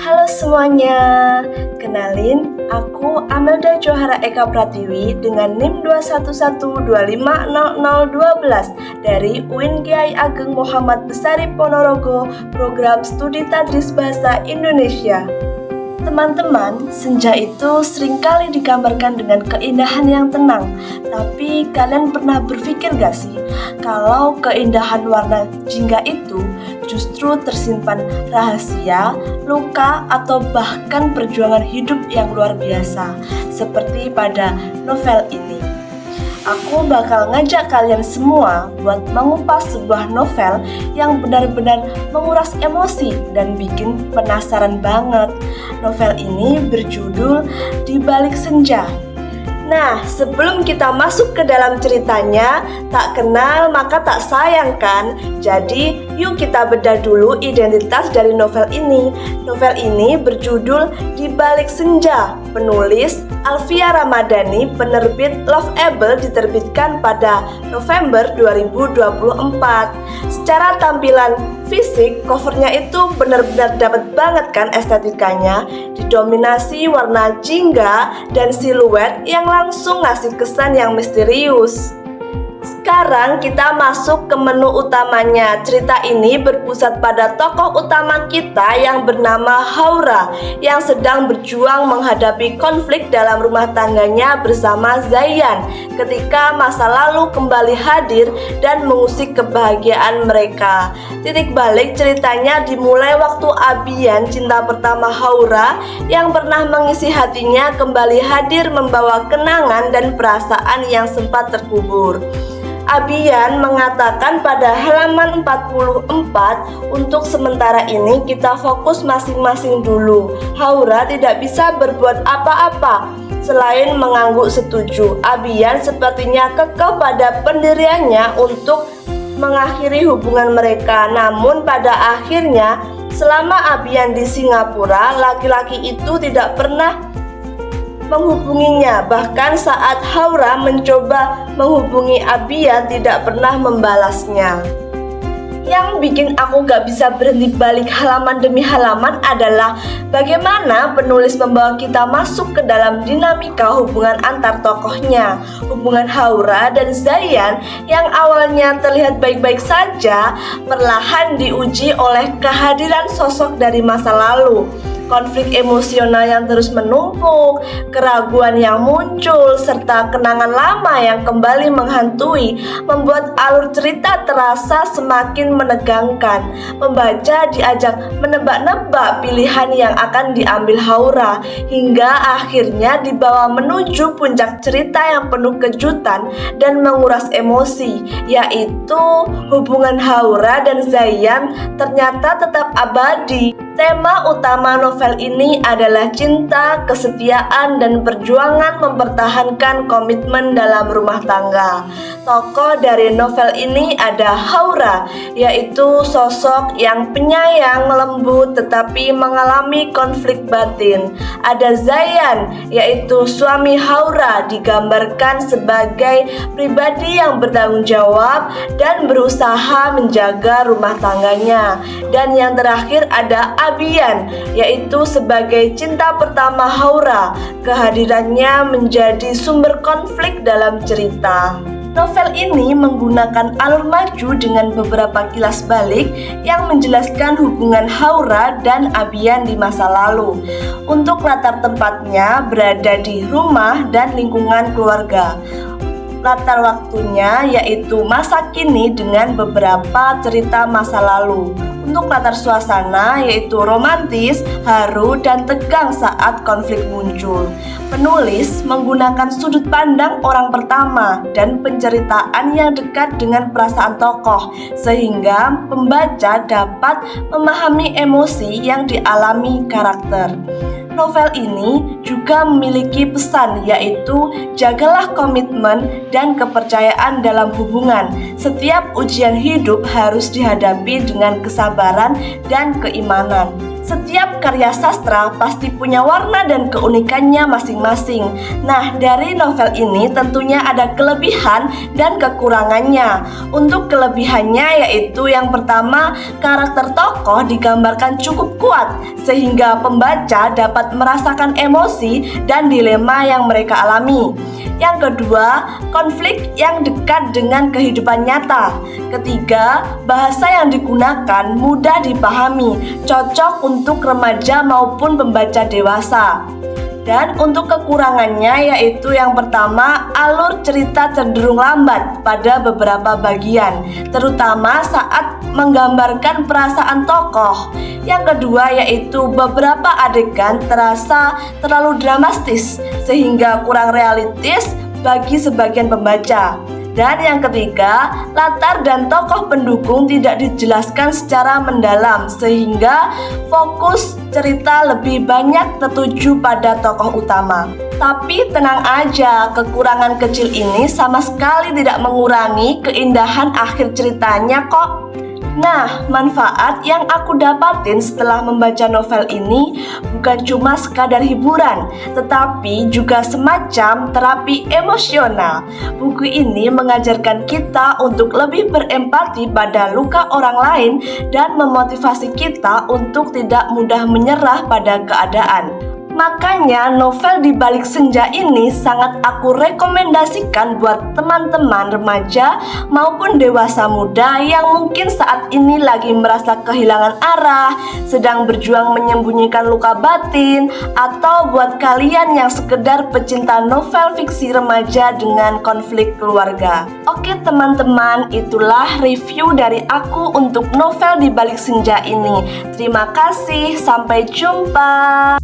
Halo semuanya, kenalin aku Amelda Johara Eka Pratiwi dengan NIM 211250012 dari UIN Kiai Ageng Muhammad Besari Ponorogo, Program Studi Tadris Bahasa Indonesia. Teman-teman, senja itu seringkali digambarkan dengan keindahan yang tenang. Tapi kalian pernah berpikir gak sih, kalau keindahan warna jingga itu justru tersimpan rahasia, luka, atau bahkan perjuangan hidup yang luar biasa, seperti pada novel ini. Aku bakal ngajak kalian semua buat mengupas sebuah novel yang benar-benar menguras emosi dan bikin penasaran banget. Novel ini berjudul Di Balik Senja. Nah, sebelum kita masuk ke dalam ceritanya, tak kenal maka tak sayang kan? Jadi, yuk kita bedah dulu identitas dari novel ini. Novel ini berjudul Di Balik Senja, penulis Alfia Ramadhani, penerbit Loveable, diterbitkan pada November 2024. Secara tampilan fisik, covernya itu benar-benar dapat banget kan estetikanya, didominasi warna jingga dan siluet yang langsung ngasih kesan yang misterius. Sekarang kita masuk ke menu utamanya. Cerita ini berpusat pada tokoh utama kita yang bernama Haura, yang sedang berjuang menghadapi konflik dalam rumah tangganya bersama Zayan ketika masa lalu kembali hadir dan mengusik kebahagiaan mereka. Titik balik ceritanya dimulai waktu Abian, cinta pertama Haura, yang pernah mengisi hatinya, kembali hadir membawa kenangan dan perasaan yang sempat terkubur. Abian mengatakan pada halaman 44, untuk sementara ini kita fokus masing-masing dulu. Haura tidak bisa berbuat apa-apa selain mengangguk setuju. Abian sepertinya kekeh pada pendiriannya untuk mengakhiri hubungan mereka. Namun pada akhirnya, selama Abian di Singapura, laki-laki itu tidak pernah menghubunginya. Bahkan saat Haura mencoba menghubungi Abian, tidak pernah membalasnya. Yang bikin aku gak bisa berhenti balik halaman demi halaman adalah bagaimana penulis membawa kita masuk ke dalam dinamika hubungan antar tokohnya. Hubungan Haura dan Zayan yang awalnya terlihat baik-baik saja, perlahan diuji oleh kehadiran sosok dari masa lalu. Konflik emosional yang terus menumpuk, keraguan yang muncul, serta kenangan lama yang kembali menghantui membuat alur cerita terasa semakin menegangkan. Pembaca diajak menebak-nebak pilihan yang akan diambil Haura, hingga akhirnya dibawa menuju puncak cerita yang penuh kejutan dan menguras emosi, yaitu hubungan Haura dan Zayan ternyata tetap abadi. Tema utama novel ini adalah cinta, kesetiaan, dan perjuangan mempertahankan komitmen dalam rumah tangga. Tokoh dari novel ini ada Haura, yaitu sosok yang penyayang, lembut, tetapi mengalami konflik batin. Ada Zayan, yaitu suami Haura, digambarkan sebagai pribadi yang bertanggung jawab dan berusaha menjaga rumah tangganya. Dan yang terakhir ada Abian, yaitu sebagai cinta pertama Haura. Kehadirannya menjadi sumber konflik dalam cerita. Novel ini menggunakan alur maju dengan beberapa kilas balik yang menjelaskan hubungan Haura dan Abian di masa lalu. Untuk latar tempatnya berada di rumah dan lingkungan keluarga. Latar waktunya yaitu masa kini dengan beberapa cerita masa lalu. Untuk latar suasana yaitu romantis, haru, dan tegang saat konflik muncul. Penulis menggunakan sudut pandang orang pertama dan penceritaan yang dekat dengan perasaan tokoh, sehingga pembaca dapat memahami emosi yang dialami karakter. Novel ini juga memiliki pesan, yaitu jagalah komitmen dan kepercayaan dalam hubungan. Setiap ujian hidup harus dihadapi dengan kesabaran dan keimanan. Setiap karya sastra pasti punya warna dan keunikannya masing-masing. Nah, dari novel ini tentunya ada kelebihan dan kekurangannya. Untuk kelebihannya yaitu yang pertama, karakter tokoh digambarkan cukup kuat sehingga pembaca dapat merasakan emosi dan dilema yang mereka alami. Yang kedua, konflik yang dekat dengan kehidupan nyata. Ketiga, bahasa yang digunakan mudah dipahami, cocok untuk remaja maupun pembaca dewasa. Dan untuk kekurangannya yaitu yang pertama, alur cerita cenderung lambat pada beberapa bagian, terutama saat menggambarkan perasaan tokoh. Yang kedua yaitu beberapa adegan terasa terlalu dramatis sehingga kurang realistis bagi sebagian pembaca. Dan yang ketiga, latar dan tokoh pendukung tidak dijelaskan secara mendalam sehingga fokus cerita lebih banyak tertuju pada tokoh utama. Tapi tenang aja, kekurangan kecil ini sama sekali tidak mengurangi keindahan akhir ceritanya kok. Nah, manfaat yang aku dapatin setelah membaca novel ini bukan cuma sekadar hiburan, tetapi juga semacam terapi emosional. Buku ini mengajarkan kita untuk lebih berempati pada luka orang lain dan memotivasi kita untuk tidak mudah menyerah pada keadaan. Makanya novel Di Balik Senja ini sangat aku rekomendasikan buat teman-teman remaja maupun dewasa muda yang mungkin saat ini lagi merasa kehilangan arah, sedang berjuang menyembunyikan luka batin, atau buat kalian yang sekedar pecinta novel fiksi remaja dengan konflik keluarga. Oke teman-teman, itulah review dari aku untuk novel Di Balik Senja ini. Terima kasih, sampai jumpa.